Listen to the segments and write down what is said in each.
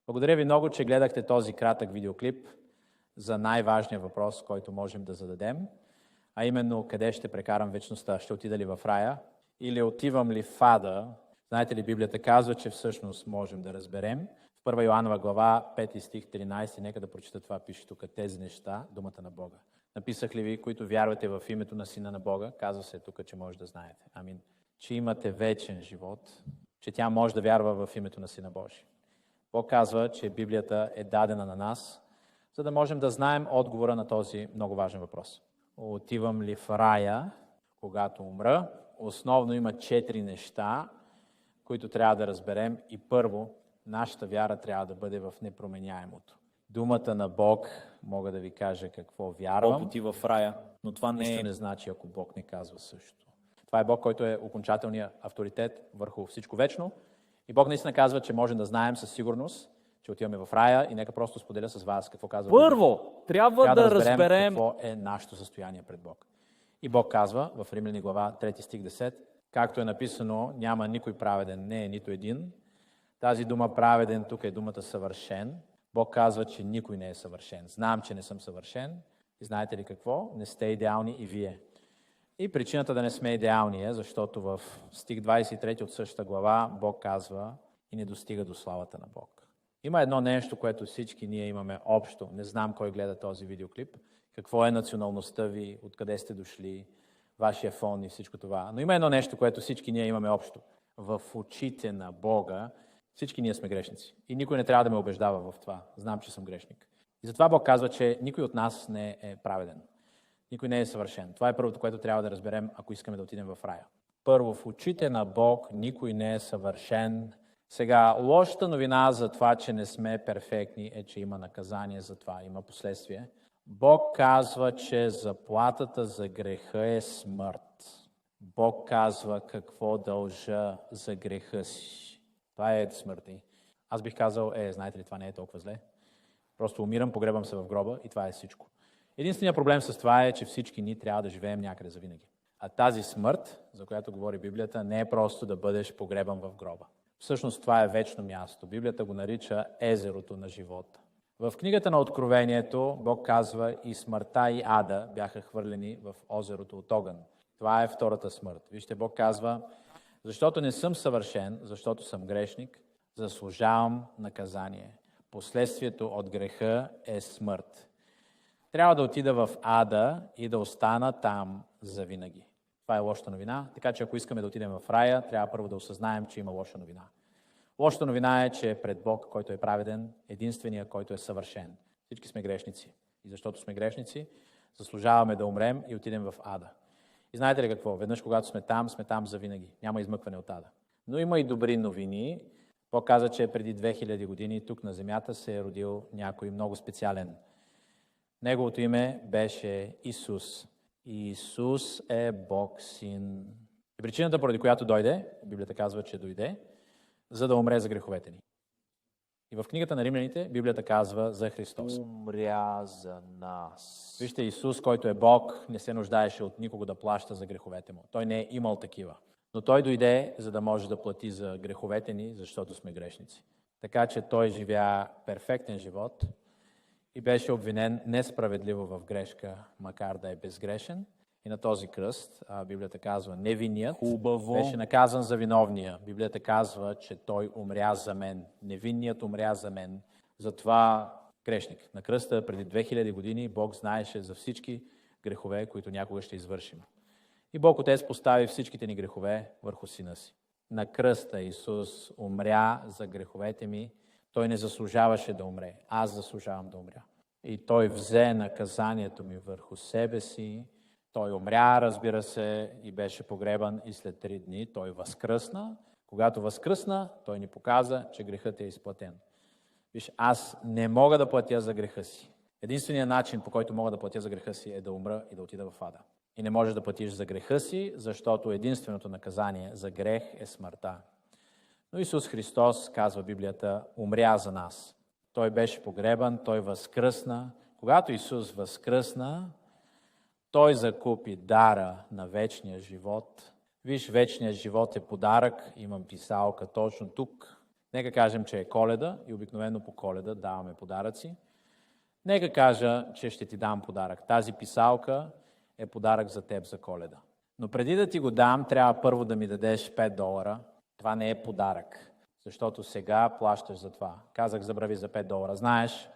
Благодаря ви много, че гледахте този кратък видеоклип за най-важния въпрос, който можем да зададем, а именно къде ще прекарам вечността, ще отида ли в рая или отивам ли в ада. Знаете ли, Библията казва, че всъщност можем да разберем. В 1 Йоанова глава, 5 стих 13, нека да прочита това, пише тук, тези неща, думата на Бога. Написах ли ви, които вярвате в името на Сина на Бога, казва се тук, че може да знаете. Амин. Че имате вечен живот, че тя може да вярва в името на Сина Божий. Бог казва, че Библията е дадена на нас, за да можем да знаем отговора на този много важен въпрос. Отивам ли в рая, когато умра? Основно има 4 неща, които трябва да разберем. И първо, нашата вяра трябва да бъде в непроменяемото. Думата на Бог, мога да ви кажа какво вярвам. Бог отива в рая, но това Нищо не значи, ако Бог не казва също. Това е Бог, който е окончателният авторитет върху всичко вечно. И Бог наистина казва, че можем да знаем със сигурност, че отиваме в рая, и нека просто споделя с вас какво казва Библията. Първо, трябва да разберем какво е нашето състояние пред Бог. И Бог казва в Римляни глава 3 стих 10, както е написано, няма никой праведен, не е нито един. Тази дума праведен тук е думата съвършен. Бог казва, че никой не е съвършен. Знам, че не съм съвършен. И знаете ли какво? Не сте идеални и вие. И причината да не сме идеални е, защото в стих 23 от същата глава Бог казва и не достига до славата на Бог. Има едно нещо, което всички ние имаме общо. Не знам кой гледа този видеоклип, какво е националността ви, откъде сте дошли, вашия фон и всичко това. Но има едно нещо, което всички ние имаме общо. В очите на Бога всички ние сме грешници. И никой не трябва да ме убеждава в това. Знам, че съм грешник. И затова Бог казва, че никой от нас не е праведен. Никой не е съвършен. Това е първото, което трябва да разберем, ако искаме да отидем в рая. Първо, в очите на Бог никой не е съвършен. Сега, лошата новина за това, че не сме перфектни, е, че има наказание за това, има последствие. Бог казва, че заплатата за греха е смърт. Бог казва какво дължа за греха си. Това е смърт. Аз бих казал, знаете ли, това не е толкова зле. Просто умирам, погребам се в гроба и това е всичко. Единственият проблем с това е, че всички ние трябва да живеем някъде завинаги. А тази смърт, за която говори Библията, не е просто да бъдеш погребан в гроба. Всъщност това е вечно място. Библията го нарича езерото на живота. В книгата на Откровението Бог казва и смъртта и ада бяха хвърлени в озерото от огън. Това е втората смърт. Вижте, Бог казва, защото не съм съвършен, защото съм грешник, заслужавам наказание. Последствието от греха е смърт. Трябва да отида в ада и да остана там завинаги. Това е лоша новина, така че ако искаме да отидем в рая, трябва първо да осъзнаем, че има лоша новина. Лошата новина е, че пред Бог, който е праведен, единственият, който е съвършен. Всички сме грешници. И защото сме грешници, заслужаваме да умрем и отидем в ада. И знаете ли какво? Веднъж, когато сме там завинаги. Няма измъкване от ада. Но има и добри новини. Бог каза, че преди 2000 години тук на земята се е родил някой много специален. Неговото име беше Исус. Исус е Бог Син. И причината, поради която дойде, Библията казва, че дойде, за да умре за греховете ни. И в книгата на Римляните Библията казва за Христос. Умря за нас. Вижте, Исус, който е Бог, не се нуждаеше от никого да плаща за греховете му. Той не е имал такива. Но Той дойде, за да може да плати за греховете ни, защото сме грешници. Така че Той живя перфектен живот и беше обвинен несправедливо в грешка, макар да е безгрешен. И на този кръст, Библията казва, невинният беше наказан за виновния. Библията казва, че той умря за мен. Невинният умря за мен. Затова грешник. На кръста преди 2000 години Бог знаеше за всички грехове, които някога ще извършим. И Бог Отец постави всичките ни грехове върху Сина си. На кръста Исус умря за греховете ми. Той не заслужаваше да умре. Аз заслужавам да умря. И Той взе наказанието ми върху себе си. Той умря, разбира се, и беше погребан и след 3 дни Той възкръсна. Когато възкръсна, Той ни показа, че грехът е изплатен. Виж, аз не мога да платя за греха си. Единственият начин, по който мога да платя за греха си, е да умра и да отида в ада. И не можеш да платиш за греха си, защото единственото наказание за грех е смъртта. Но Исус Христос, казва Библията, умря за нас. Той беше погребан, Той възкръсна. Когато Исус възкръсна, Той закупи дара на вечния живот. Виж, вечният живот е подарък. Имам писалка точно тук. Нека кажем, че е Коледа и обикновено по Коледа даваме подаръци. Нека кажа, че ще ти дам подарък. Тази писалка е подарък за теб за Коледа. Но преди да ти го дам, трябва първо да ми дадеш $5. Това не е подарък, защото сега плащаш за това. Казах, забрави за $5. Знаеш,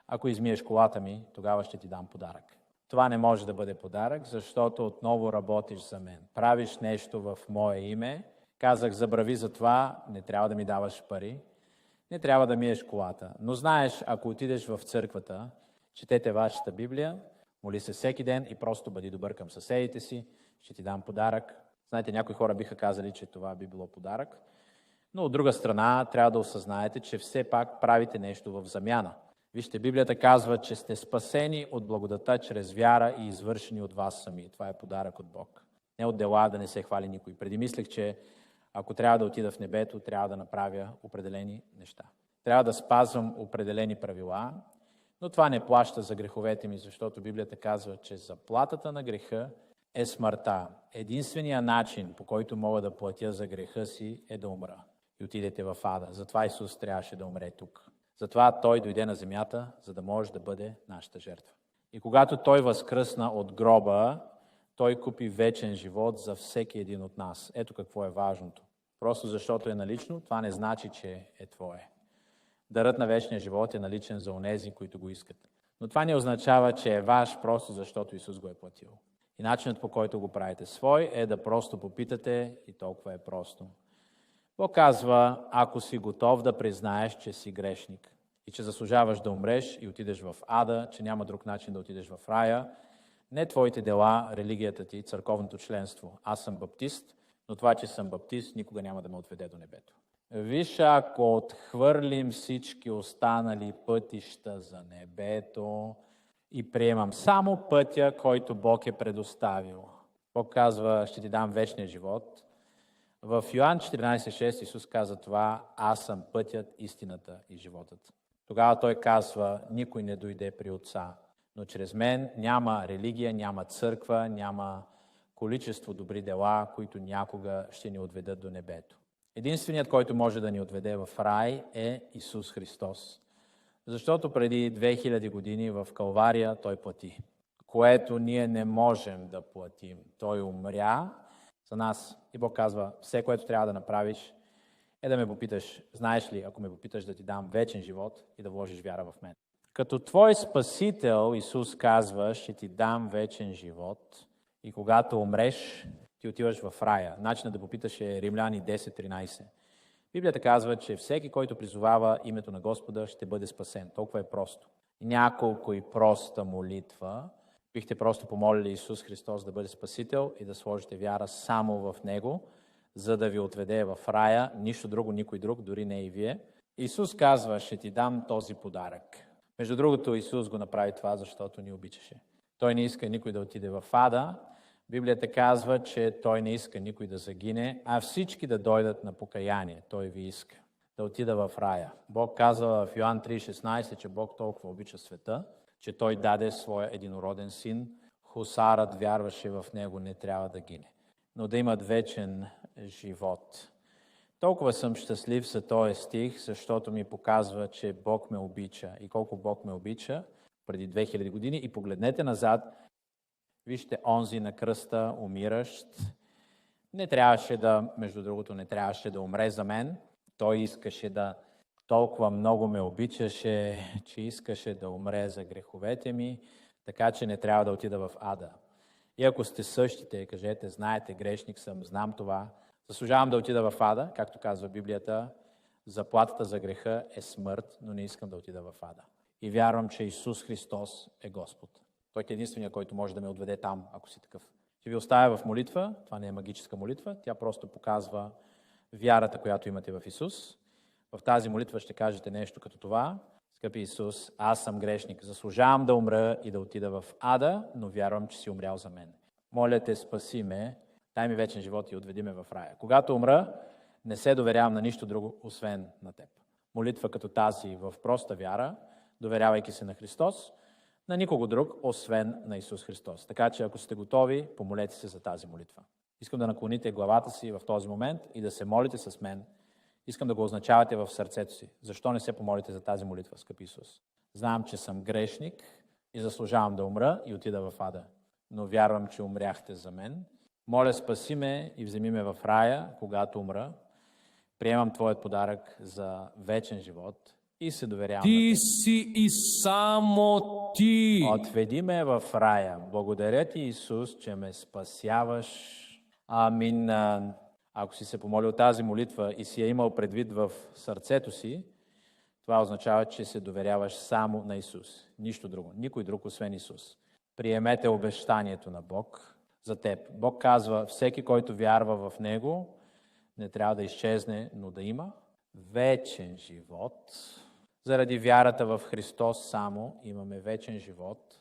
ако измиеш колата ми, тогава ще ти дам подарък. Това не може да бъде подарък, защото отново работиш за мен. Правиш нещо в мое име. Казах, забрави за това, не трябва да ми даваш пари, не трябва да миеш колата. Но знаеш, ако отидеш в църквата, четете вашата Библия, моли се всеки ден и просто бъди добър към съседите си, ще ти дам подарък. Знаете, някои хора биха казали, че това би било подарък, но от друга страна трябва да осъзнаете, че все пак правите нещо в замяна. Вижте, Библията казва, че сте спасени от благодата чрез вяра и извършени от вас сами. Това е подарък от Бог. Не от дела, да не се хвали никой. Преди мислех, че ако трябва да отида в небето, трябва да направя определени неща. Трябва да спазвам определени правила, но това не плаща за греховете ми, защото Библията казва, че заплатата на греха е смъртта. Единственият начин, по който мога да платя за греха си, е да умра и отидете в ада. Затова Исус трябваше да умре тук. Затова Той дойде на земята, за да може да бъде нашата жертва. И когато Той възкръсна от гроба, Той купи вечен живот за всеки един от нас. Ето какво е важното. Просто защото е налично, това не значи, че е твое. Дарът на вечния живот е наличен за онези, които го искат. Но това не означава, че е ваш, просто защото Исус го е платил. И начинът, по който го правите свой, е да просто попитате и толкова е просто. Бог казва, ако си готов да признаеш, че си грешник и че заслужаваш да умреш и отидеш в ада, че няма друг начин да отидеш в рая, не твоите дела, религията ти, църковното членство. Аз съм баптист, но това, че съм баптист, никога няма да ме отведе до небето. Виж, ако отхвърлим всички останали пътища за небето и приемам само пътя, който Бог е предоставил. Бог казва, ще ти дам вечния живот. В Йоан 14:6 Исус каза това, аз съм пътят, истината и животът. Тогава Той казва, никой не дойде при Отца, но чрез мен няма религия, няма църква, няма количество добри дела, които някога ще ни отведат до небето. Единственият, който може да ни отведе в рай, е Исус Христос. Защото преди 2000 години в Калвария Той плати, което ние не можем да платим. Той умря за нас. И Бог казва, все, което трябва да направиш, е да ме попиташ, знаеш ли, ако ме попиташ да ти дам вечен живот и да вложиш вяра в мен. Като твой Спасител, Исус казва, ще ти дам вечен живот и когато умреш, ти отиваш в рая. Начинът да попиташ е Римляни 10:13. Библията казва, че всеки, който призовава името на Господа, ще бъде спасен. Толкова е просто. Няколко и проста молитва. Бихте просто помолили Исус Христос да бъде Спасител и да сложите вяра само в Него, за да ви отведе в рая, нищо друго, никой друг, дори не и вие. Исус казва, ще ти дам този подарък. Между другото, Исус го направи това, защото ни обичаше. Той не иска никой да отиде в ада. Библията казва, че Той не иска никой да загине, а всички да дойдат на покаяние. Той ви иска да отида в рая. Бог казва в Йоан 3:16, че Бог толкова обича света, че Той даде своя единороден син. Хусарът вярваше в Него, не трябва да гине, но да имат вечен живот. Толкова съм щастлив за този стих, защото ми показва, че Бог ме обича. И колко Бог ме обича преди 2000 години. И погледнете назад, вижте онзи на кръста, умиращ. Не трябваше да, между другото, не трябваше да умре за мен. Той искаше да, толкова много ме обичаше, че искаше да умре за греховете ми, така че не трябва да отида в ада. И ако сте същите, кажете, знаете, грешник съм, знам това, заслужавам да отида в ада, както казва Библията, заплатата за греха е смърт, но не искам да отида в ада. И вярвам, че Исус Христос е Господ. Той е единственият, който може да ме отведе там, ако си такъв. Ще ви оставя в молитва, това не е магическа молитва, тя просто показва вярата, която имате в Исус. В тази молитва ще кажете нещо като това. Скъпи Исус, аз съм грешник, заслужавам да умра и да отида в ада, но вярвам, че си умрял за мен. Моля те, спаси ме, дай ми вечен живот и отведи ме в рая. Когато умра, не се доверявам на нищо друго, освен на теб. Молитва като тази в проста вяра, доверявайки се на Христос, на никого друг, освен на Исус Христос. Така че, ако сте готови, помолете се за тази молитва. Искам да наклоните главата си в този момент и да се молите с мен Искам да го означавате в сърцето си. Защо не се помолите за тази молитва, скъпи Исус? Знам, че съм грешник и заслужавам да умра и отида в ада. Но вярвам, че умряхте за мен. Моля, спаси ме и вземи ме в рая, когато умра. Приемам Твоят подарък за вечен живот и се доверявам на Ти Теб. си и само Ти. Отведи ме в рая. Благодаря Ти, Исус, че ме спасяваш. Амин. Ако си се помолил тази молитва и си я имал предвид в сърцето си, това означава, че се доверяваш само на Исус. Нищо друго. Никой друг, освен Исус. Приемете обещанието на Бог за теб. Бог казва, всеки, който вярва в Него, не трябва да изчезне, но да има вечен живот. Заради вярата в Христос само имаме вечен живот.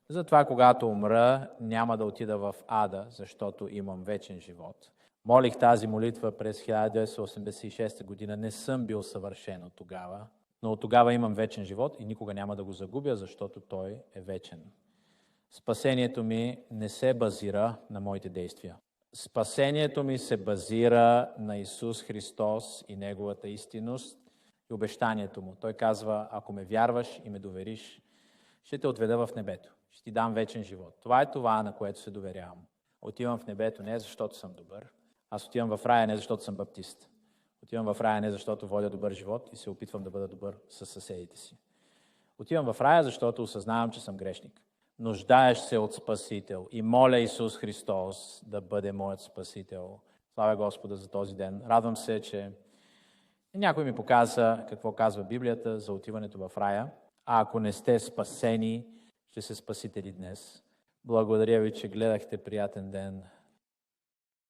Затова, когато умра, няма да отида в ада, защото имам вечен живот. Молих тази молитва през 1986 година. Не съм бил съвършен от тогава, но от тогава имам вечен живот и никога няма да го загубя, защото той е вечен. Спасението ми не се базира на моите действия. Спасението ми се базира на Исус Христос и Неговата истинност и обещанието Му. Той казва, ако ме вярваш и ме довериш, ще те отведа в небето. Ще ти дам вечен живот. Това е това, на което се доверявам. Отивам в небето не защото съм добър. Аз отивам в рая не защото съм баптист. Отивам в рая не защото водя добър живот и се опитвам да бъда добър със съседите си. Отивам в рая, защото осъзнавам, че съм грешник. Нуждаеш се от Спасител и моля Исус Христос да бъде моят Спасител. Славя Господа за този ден. Радвам се, че някой ми показа какво казва Библията за отиването в рая. А ако не сте спасени, ще се спасите ли днес? Благодаря ви, че гледахте. Приятен ден.